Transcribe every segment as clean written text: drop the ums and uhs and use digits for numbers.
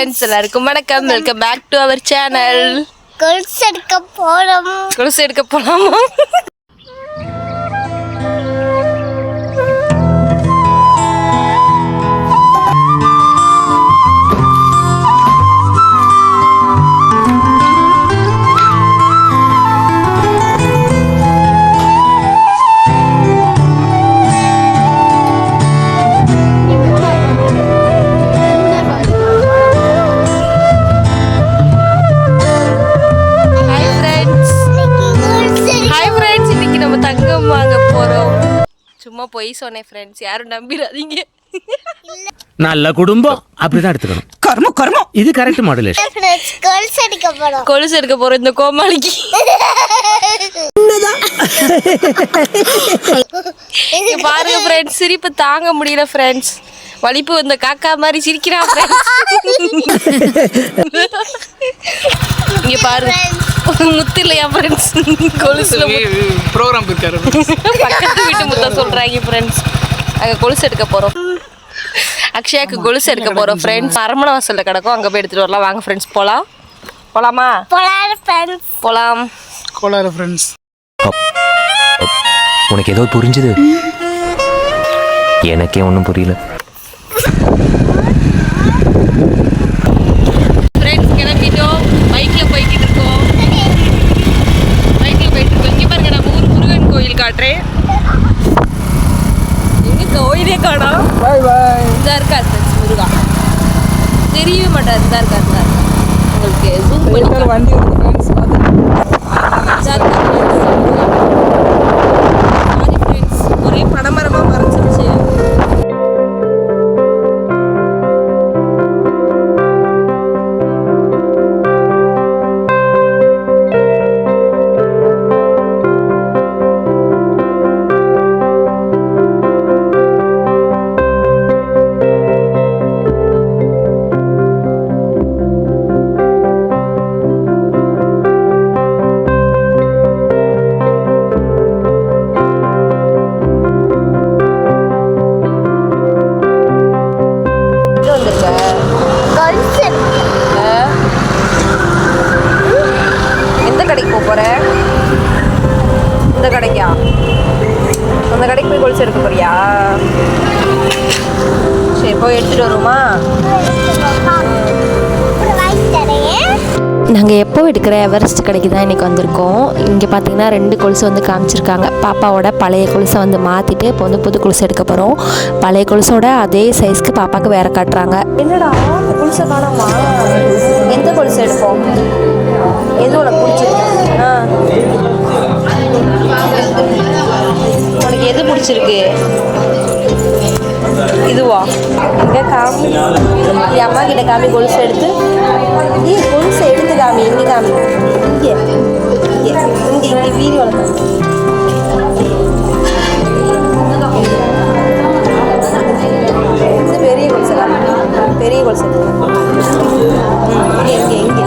Friends, எல்லாருக்கும் வணக்கம். Welcome back to our channel. கொலுசு எடுக்க போலாமா? சும்மா போய் சொன்னேன் ஃப்ரெண்ட்ஸ், யாரும் நம்பிடாதீங்க. நல்ல குடும்பம் அப்படிதான் எடுத்துக்கணும். கர்மம் கர்மம், இது கரெக்ட் மாடுலேஷன். கொலுசு எடுக்க போறோம் இந்த கோமாளிக்கு. பாருங்க ஃப்ரெண்ட்ஸ், சிரிப்பு தாங்க முடியல ஃப்ரெண்ட்ஸ். வலிப்பு இந்த காக்கா மாதிரி சிரிக்கிறான் ஃப்ரெண்ட்ஸ். இங்க பாருங்க, முத்து இல்லையா ஃப்ரெண்ட்ஸ்? கொலுசுல ப்ரோக்ராம் இருக்காரு. பக்கத்து வீட்டு முத்த சொல்றாங்க ஃப்ரெண்ட்ஸ். அங்க கொலுசு எடுக்க போறோம். அக்ஷயாக்கு கொலுசு எடுக்க போறோம் ஃப்ரெண்ட்ஸ். அரமணை வாசல்ல கிடக்கும், அங்க போய் எடுத்துட்டு வரலாம். வாங்க ஃப்ரெண்ட்ஸ், போலாமா? போலாம். கோலார ஃப்ரெண்ட்ஸ். உனக்கு ஏதோ புரிஞ்சுது, எனக்கே ஒன்றும் புரியல. ஃப்ரெண்ட்ஸ், கிளம்பிட்டோம். பைக்ல போயிட்டு இருக்கோம். இங்க பாருங்க, நம்ம ஊர் முருகன் கோயில் காட்டுறேன். எங்க கோயிலே காணோம். இதா இருக்காரு ஃப்ரெண்ட்ஸ், முருகா தெரியவே மாட்டார். இதா இருக்காரு, உங்களுக்கு ஜூம் பண்ணி வண்டி ஃப்ரெண்ட்ஸ் ஒரே பனமரமா மறைச்சிருச்சு. இந்த கடைக்கா? அந்த கடைக்கு போய் கொலுசு எடுக்க போறியா? சரி, போய் எடுத்துட்டு வருமா? நாங்கள் எப்போ எடுக்கிற எவரெஸ்ட் கடைக்கு தான் இன்றைக்கி வந்திருக்கோம். இங்கே பார்த்தீங்கன்னா 2 கொலுசு வந்து காமிச்சிருக்காங்க. பாப்பாவோட பழைய கொலுசை வந்து மாற்றிட்டு இப்போ வந்து புது கொலுசு எடுக்க போகிறோம். பழைய கொலுசோட அதே சைஸ்க்கு பாப்பாவுக்கு வேறு காட்டுறாங்க. என்னடா கொலுசை காணாமா? எந்த கொலுசு எடுப்போம்? எது உனக்கு பிடிச்சிருக்கு? உனக்கு எது பிடிச்சிருக்கு? இதுவா? இங்கே காமி, என் அம்மா கிட்ட காமி கொலுசு எடுத்து. கொலுசு எடுத்து காமி. இங்கே காமி. இங்கே இங்கே இங்கே இங்கே வீடியோவில் காமி. இது பெரிய கொலுசு காமி. பெரிய கொலுசு இங்கே இங்கே இங்கே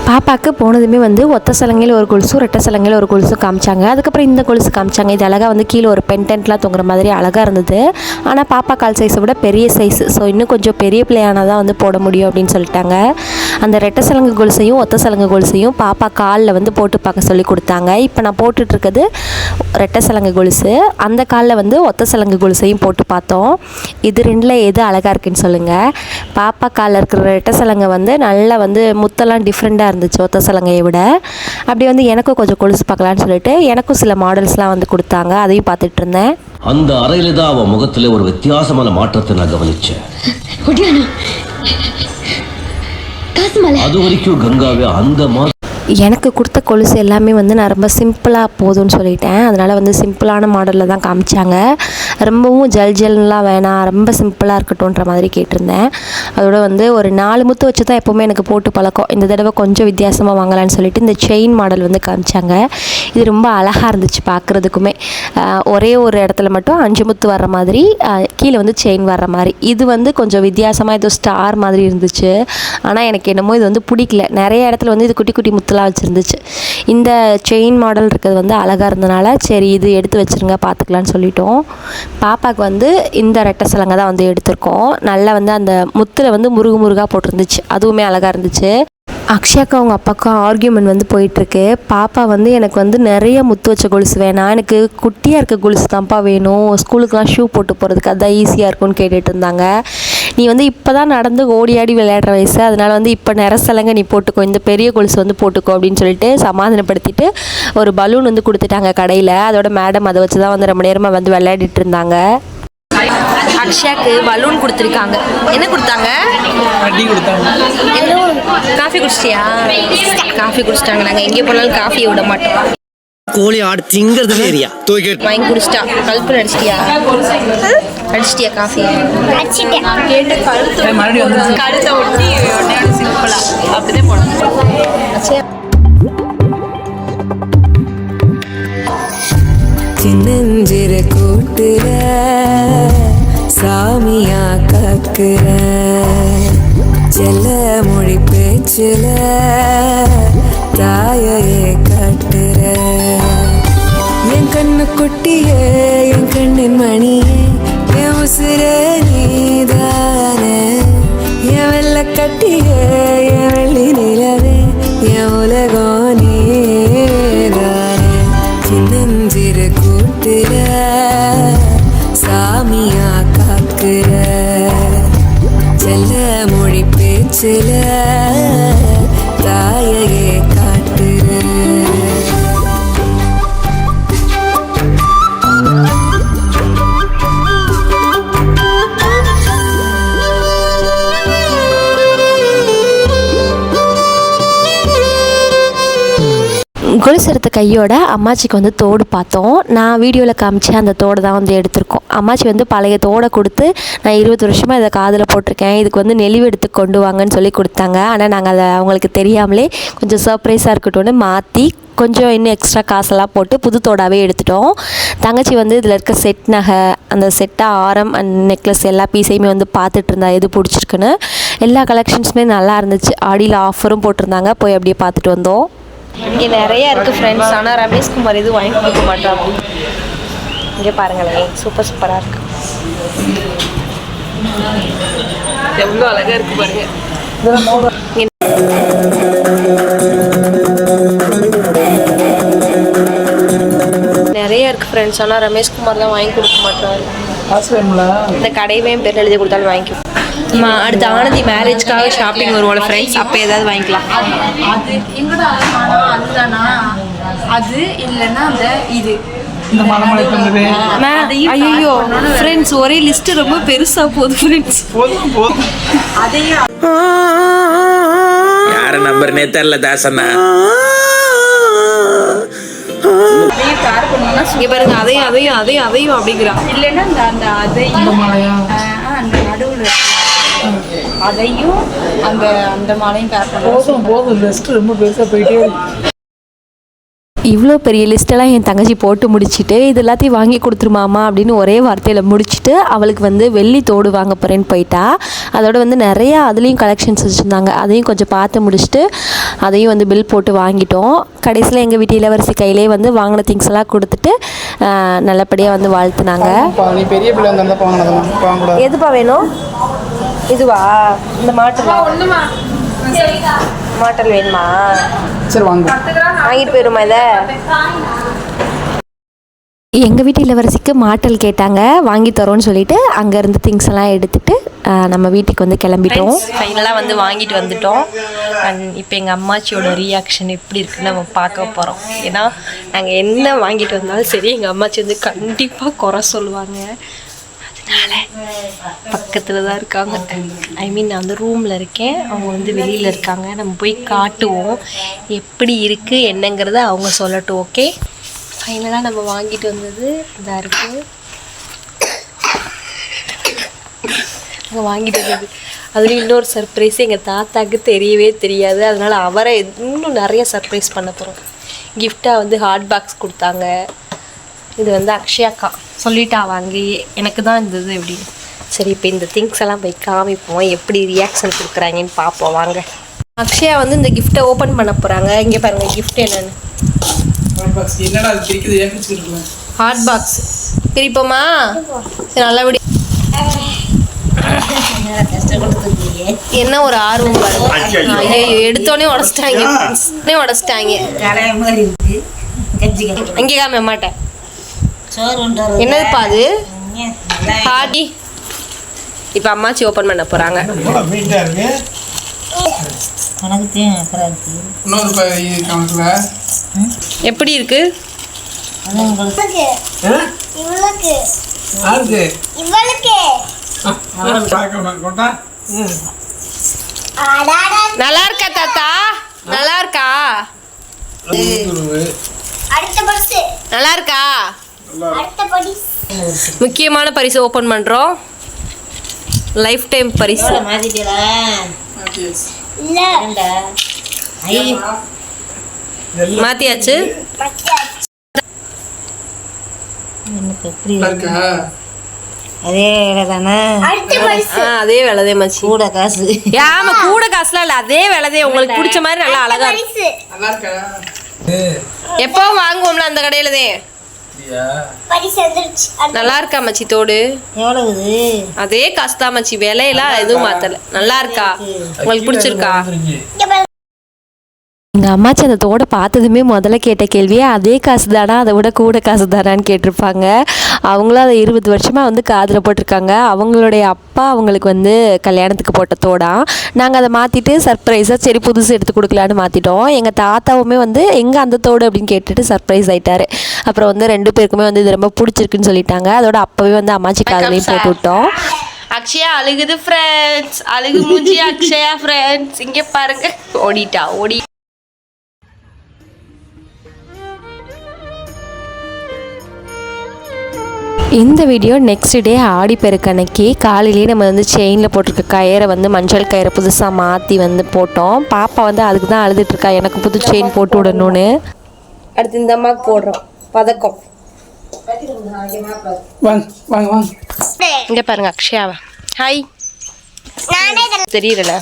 பாப்பாவுக்கு போனதுமே வந்து ஒத்த சலங்கையில் ஒரு கொலுசும் ரெட்டை சலங்கையில் ஒரு கொலுசும் காமிச்சாங்க. அதுக்கப்புறம் இந்த கொலுசு காமிச்சாங்க. இது அழகாக வந்து கீழே ஒரு பென்டென்ட்லாம் தொங்குற மாதிரி அழகாக இருந்தது. ஆனால் பாப்பா கால் சைஸை விட பெரிய சைஸ். ஸோ இன்னும் கொஞ்சம் பெரிய பிள்ளையானால் தான் வந்து போட முடியும் அப்படின்னு சொல்லிட்டாங்க. அந்த ரெட்டை சலங்கை கொலுசையும் ஒத்த சலங்கை கொலுசையும் பாப்பா காலில் வந்து போட்டு பார்க்க சொல்லி கொடுத்தாங்க. இப்போ நான் போட்டுட்ருக்கிறது ரெட்டை சலங்கை கொலுசு. அந்த காலில் வந்து ஒத்த சலங்கை கொலுசையும் போட்டு பார்த்தோம். இது 2ல் எது அழகாக இருக்குன்னு சொல்லுங்கள். பாப்பா காலில் இருக்கிற ரெட்டை சலங்கை வந்து நல்லா வந்து முத்தெல்லாம் டிஃப்ரெண்ட்டாக இருந்துச்சு ஒத்த சலங்கையை விட. அப்படி வந்து எனக்கும் கொஞ்சம் கொலுசு பார்க்கலான்னு சொல்லிட்டு எனக்கும் சில மாடல்ஸ்லாம் வந்து கொடுத்தாங்க. அதையும் பார்த்துட்டு இருந்தேன். அந்த அறையில தான் அவன் முகத்துல ஒரு வித்தியாசமான மாற்றத்தை நான் கவனிச்சேன். அது வரைக்கும் கங்காவே அந்த மாதிரி எனக்கு கொடுத்த கொலுசு எல்லாமே வந்து நான் ரொம்ப சிம்பிளாக போதும்னு சொல்லிட்டேன். அதனால் வந்து சிம்பிளான மாடலில் தான் காமிச்சாங்க. ரொம்பவும் ஜல்ஜல்லாம் வேணாம், ரொம்ப சிம்பிளாக இருக்கட்டும்ன்ற மாதிரி கேட்டிருந்தேன். அதோட வந்து ஒரு 4 முத்து வச்சு தான் எப்போவுமே எனக்கு போட்டு பழக்கம். இந்த தடவை கொஞ்சம் வித்தியாசமாக வாங்கலான்னு சொல்லிட்டு இந்த செயின் மாடல் வந்து காமிச்சாங்க. இது ரொம்ப அழகாக இருந்துச்சு பார்க்குறதுக்குமே. ஒரே ஒரு இடத்துல மட்டும் 5 முத்து வர்ற மாதிரி, கீழே வந்து செயின் வர்ற மாதிரி. இது வந்து கொஞ்சம் வித்தியாசமாக ஏதோ ஸ்டார் மாதிரி இருந்துச்சு. ஆனால் எனக்கு என்னமோ இது வந்து பிடிக்கல. நிறைய இடத்துல வந்து இது குட்டி குட்டி முத்துலாம் வச்சுருந்துச்சு. இந்த செயின் மாடல் இருக்கிறது வந்து அழகாக இருந்தனால சரி இது எடுத்து வச்சுருங்க பார்த்துக்கலான்னு சொல்லிட்டோம். பாப்பாவுக்கு வந்து இந்த ரெட்டை சலங்கை தான் வந்து எடுத்திருக்கோம். நல்லா வந்து அந்த முத்தில் வந்து முருகாக போட்டிருந்துச்சு. அதுவுமே அழகாக இருந்துச்சு. அக்ஷயாக்கும் அவங்க அப்பாவுக்கும் ஆர்கியூமெண்ட் வந்து போயிட்டுருக்கு. பாப்பா வந்து எனக்கு வந்து நிறைய முத்து வச்ச கொலுசு வேணாம், எனக்கு குட்டியாக இருக்க கொலுசு தான்ப்பா வேணும், ஸ்கூலுக்குலாம் ஷூ போட்டு போகிறதுக்கு அதான் ஈஸியாக இருக்கும்னு கேட்டுட்டு இருந்தாங்க. நீ வந்து இப்போ தான் நடந்து ஓடி ஆடி விளையாடுற வயசு, அதனால் வந்து இப்போ நிறசலங்க நீ போட்டுக்கோ, இந்த பெரிய கொலுசு வந்து போட்டுக்கோ அப்படின்னு சொல்லிட்டு சமாதானப்படுத்திட்டு ஒரு பலூன் வந்து கொடுத்துட்டாங்க கடையில். அதோட மேடம் அதை வச்சு தான் வந்து ரொம்ப நேரமாக வந்து விளையாடிட்டு இருந்தாங்க. அக்ஷயாக்கு பலூன் கொடுத்துருக்காங்க. என்ன கொடுத்தாங்க? அடி கொடுத்தாங்க. காஃபி குடிச்சிட்டியா? காஃபி குடிச்சிட்டாங்க. நாங்கள் எங்கே போனாலும் காஃபியை விட மாட்டோம். கோழி ஆடு திங்கிறது ஏரியா வாங்கி குடிச்சிட்டா. கல்பனை அடிச்சிட்டியா? அடிச்சிட்டியா காஃபி? கேட்ட கழுத்தை ஒட்டி சிம்பிளா அப்படிதான் போனோம். சின்னஞ்சிறு கூட்டுற சாமியா கக்குற செல்ல மொழி பேச்சுல தாயையே கட்டுற என் கண்ணு குட்டியே என் கண்ணின் மணியே என் உசுரே நீதானே என் வெள்ள கட்டியே என் வெள்ளி நிலவே என் உலகம் நீதானே சின்னஞ்சிறு கூட்டுற சாமியா காக்குற செல்ல மொழி பேச்சுல தாயையே காட்டுற. கொலுசு எடுத்த கையோட அம்மாச்சிக்கு வந்து தோடு பார்த்தோம். நான் வீடியோவில் காமிச்சேன் அந்த தோடு தான் வந்து எடுத்திருக்கோம். அம்மாச்சி வந்து பழைய தோடை கொடுத்து நான் 20 வருஷமாக இதை காதில் போட்டிருக்கேன், இதுக்கு வந்து நெளிவு எடுத்து கொண்டு வாங்கன்னு சொல்லி கொடுத்தாங்க. ஆனால் நாங்கள் அதை அவங்களுக்கு தெரியாமலே கொஞ்சம் சர்ப்ரைஸாக இருக்கட்டும்னு மாற்றி கொஞ்சம் இன்னும் எக்ஸ்ட்ரா காசெல்லாம் போட்டு புது தோடாகவே எடுத்துட்டோம். தங்கச்சி வந்து இதில் இருக்க செட் நகை, அந்த செட்டாக ஆரம் அண்ட் நெக்லஸ் எல்லா பீஸையுமே வந்து பார்த்துட்டு இருந்தா எது பிடிச்சிருக்குன்னு. எல்லா கலெக்ஷன்ஸுமே நல்லா இருந்துச்சு. ஆடியில் ஆஃபரும் போட்டிருந்தாங்க. போய் அப்படியே பார்த்துட்டு வந்தோம். இங்கே நிறைய இருக்குது ஃப்ரெண்ட்ஸ். ஆனால் ரமேஷ்குமார் எதுவும் வாங்கி கொடுக்க மாட்டான். இங்கே பாருங்களேன், சூப்பர் சூப்பராக இருக்கு. எவ்வளோ அழகாக இருக்குது பாருங்க. நிறைய இருக்குது ஃப்ரெண்ட்ஸ். ஆனால் ரமேஷ்குமார் தான் வாங்கி கொடுக்க மாட்டார். காசு வேணும்ல? இந்த கடையுமே பேர் எழுதி கொடுத்தாலும் வாங்கிக்கும். அடுத்த ஆனந்தி மேரேஜ்க்காக ஷாப்பிங் வருவோம்ல ஃப்ரெண்ட்ஸ், அப்போ ஏதாவது வாங்கிக்கலாம். அது எங்கட அதுதானா? அது இல்லைன்னா அந்த இது இந்த மலை தந்தது ஐயோ ஃப்ரெண்ட்ஸ், ஒரே லிஸ்ட் ரொம்ப பெருசா போகுது ஃப்ரெண்ட்ஸ். போதும் அதையும் யார நம்பர்னே தெரியல தாசண்ணா. கார் பண்ணோம்னா இங்க பாருங்க, அதையும் அப்படிங்கிறான். இல்லைன்னா அந்த அந்த அதையும் அந்த நடுவில் அதையும் அந்த அந்த மாலையும் பேர் பண்ண போதும் லிஸ்ட் ரொம்ப பெருசாக போயிட்டே இருக்கு. இவ்வளோ பெரிய லிஸ்ட்டெல்லாம் என் தங்கச்சி போட்டு முடிச்சுட்டு இது எல்லாத்தையும் வாங்கி கொடுத்துருமாமா அப்படின்னு ஒரே வார்த்தையில் முடிச்சுட்டு அவளுக்கு வந்து வெள்ளி தோடு வாங்க போகிறேன்னு போயிட்டா. அதோட வந்து நிறையா அதுலேயும் கலெக்ஷன்ஸ் வச்சுருந்தாங்க. அதையும் கொஞ்சம் பார்த்து முடிச்சுட்டு அதையும் வந்து பில் போட்டு வாங்கிட்டோம். கடைசியில் எங்கள் வீட்டு இளவரசி கையிலே வந்து வாங்கின திங்ஸ் எல்லாம் கொடுத்துட்டு நல்லபடியாக வந்து வாழ்த்துனாங்க. நீ பெரிய பிள்ளை இருந்தால் வாங்கினதான். எதுப்பா வேணும்? இதுவா? இந்த மாட்டல் வேணுமா? சரி வாங்க, வாங்கிட்டு போயிருமா இதை? எங்கள் வீட்டு இளவரசிக்கு மாட்டல் கேட்டாங்க, வாங்கி தரோன்னு சொல்லிட்டு அங்கேருந்து திங்ஸ் எல்லாம் எடுத்துகிட்டு நம்ம வீட்டுக்கு வந்து கிளம்பிட்டோம். ஃபைனலாக வந்து வாங்கிட்டு வந்துட்டோம். அண்ட் இப்போ எங்கள் அம்மாச்சியோட ரியாக்ஷன் எப்படி இருக்குன்னு நம்ம பார்க்க போகிறோம். ஏன்னா நாங்கள் என்ன வாங்கிட்டு வந்தாலும் சரி எங்கள் அம்மாச்சி வந்து கண்டிப்பாக குறை சொல்லுவாங்க. அதனால பக்கத்தில் தான் இருக்காங்க. ஐ மீன் நான் வந்து ரூமில் இருக்கேன், அவங்க வந்து வெளியில் இருக்காங்க. நம்ம போய் காட்டுவோம் எப்படி இருக்குது என்னங்கிறத அவங்க சொல்லட்டும். ஓகே, ஃபைனலாக நம்ம வாங்கிட்டு வந்தது இதாக இருக்குது. நாங்கள் வாங்கிட்டு வந்தது அதுலேயும் இன்னொரு சர்ப்ரைஸ் எங்கள் தாத்தாவுக்கு தெரியவே தெரியாது. அதனால் அவரை இன்னும் நிறைய சர்ப்ரைஸ் பண்ண போகிறோம். கிஃப்டாக வந்து ஹாட் பாக்ஸ் கொடுத்தாங்க. இது வந்து அக்ஷயாக்கா சொல்லிட்டா வாங்கி எனக்கு தான் இருந்தது எப்படின்னு. சரி இப்போ இந்த திங்ஸ் எல்லாம் போய் காமிப்போம், எப்படி ரியாக்ஷன் கொடுக்குறாங்கன்னு பார்ப்போம் வாங்க. அக்ஷயா வந்து இந்த கிஃப்ட்டை ஓப்பன் பண்ண போகிறாங்க. இங்கே பாருங்கள் கிஃப்ட் என்னென்னு. என்னடா அது பிரிக்குது, ஏன் பிரிச்சுருக்கேன்? Hot box பிரிப்போமா? சரி நல்லபடி. என்ன ஒரு ஆர்வம் பாருங்க. ஐயோ எடுத்தோடனே உடச்சிட்டாங்க. இங்கே காம மாட்டேன். என்னதுப்பா அது? ஹாடி. இப்போ அம்மாச்சி ஓப்பன் பண்ண போகிறாங்க. எப்படி இருக்கு? நல்லா இருக்கா தாத்தா? நல்லா இருக்கா? நல்லா இருக்கா? முக்கியமான பரிசு ஓபன் பண்றோம். லைஃப் டைம் பரிசு. மாத்தியாச்சு. அதே வேலைதே மச்சி. கூட காசு. ஆமா கூட காசுலாம் இல்ல, அதே வேலைதே. உங்களுக்கு பிடிச்ச மாதிரி நல்லா அழகா இருக்கு. எப்பவும் வாங்குவோம்ல அந்த கடையிலதே. நல்லா இருக்கா மச்சி தோடு? அதே காசு தான் மச்சி, விலையெல்லாம் எதுவும் மாத்தல. நல்லா இருக்கா? உங்களுக்கு பிடிச்சிருக்கா? எங்கள் அம்மாச்சி அந்த தோடை பார்த்ததுமே முதல்ல கேட்ட கேள்வியே அதே காசு தானா, அதை விட கூட காசு தானான்னு கேட்டிருப்பாங்க. அவங்களும் அதை 20 வருஷமாக வந்து காதில் போட்டிருக்காங்க. அவங்களுடைய அப்பா அவங்களுக்கு வந்து கல்யாணத்துக்கு போட்ட தோடா. நாங்கள் அதை மாற்றிட்டு சர்ப்ரைஸாக சரி புதுசு எடுத்து கொடுக்கலான்னு மாற்றிட்டோம். எங்கள் தாத்தாவுமே வந்து எங்கே அந்த தோடு அப்படின்னு கேட்டுட்டு சர்ப்ரைஸ் ஆகிட்டார். அப்புறம் வந்து 2 பேருக்குமே வந்து இது ரொம்ப பிடிச்சிருக்குன்னு சொல்லிட்டாங்க. அதோட அப்போவே வந்து அம்மாச்சி காதுலையும் போட்டு விட்டோம். அக்ஷயா அழுகுது ஃப்ரெண்ட்ஸ். அழுகு மூஞ்சி அக்ஷயா ஃப்ரெண்ட்ஸ். இங்கே பாருங்க, ஓடிட்டா ஓடி. இந்த வீடியோ நெக்ஸ்ட் டே ஆடிப்பெருக்கு அன்னைக்கு காலையிலேயே நம்ம வந்து செயினில் போட்டிருக்க கயிறை வந்து மஞ்சள் கயிறை புதுசாக மாற்றி வந்து போட்டோம். பாப்பா வந்து அதுக்கு தான் அழுதுட்டுருக்கா, எனக்கு புது செயின் போட்டு விடணும்னு. அடுத்து இந்த அம்மாவுக்கு போடுறோம் பதக்கம். இங்கே பாருங்க அக்ஷயாவை. ஹாய். தெரியல